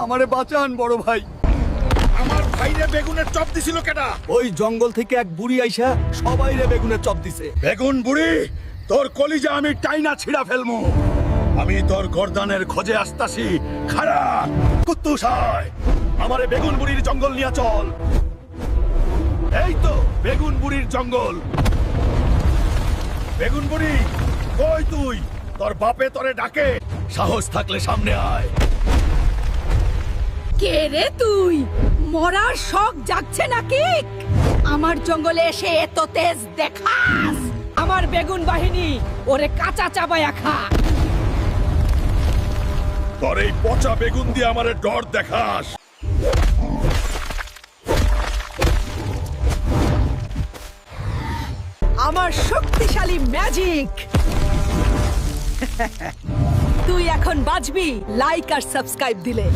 আমারে বাঁচান বড় ভাই। আমার ভাইরে বেগুনের চপ দিছিল কেডা? ওই জঙ্গল থেকে এক বুড়ি আইসা সবাইরে বেগুনের চপ দিছে। বেগুন বুড়ি, তোর কলিজা আমি টাইনা ছিড়া ফেলমু। আমি তোর গর্দানের খোঁজে আসতাছি। খাড়া কুত্তুস হয়, আমারে বেগুন বুড়ির জঙ্গল নিয়ে চল। এই তো বেগুন বুড়ির জঙ্গল। বেগুন বুড়ি কই তুই? তোর বাপে তোরে ডাকে, সাহস থাকলে সামনে আয়। কে রে তুই? মরার শখ জাগছে নাকি? আমার জঙ্গলে এসে এত তেজ দেখাস? আমার বেগুন বাহিনী ওরে কাঁচা চাবায়া খা। তোর এই পচা বেগুন দিয়ে আমারে ডর দেখাস? আমার শক্তিশালী ম্যাজিক। তুই এখন বাঁচবি লাইক আর সাবস্ক্রাইব দিলে।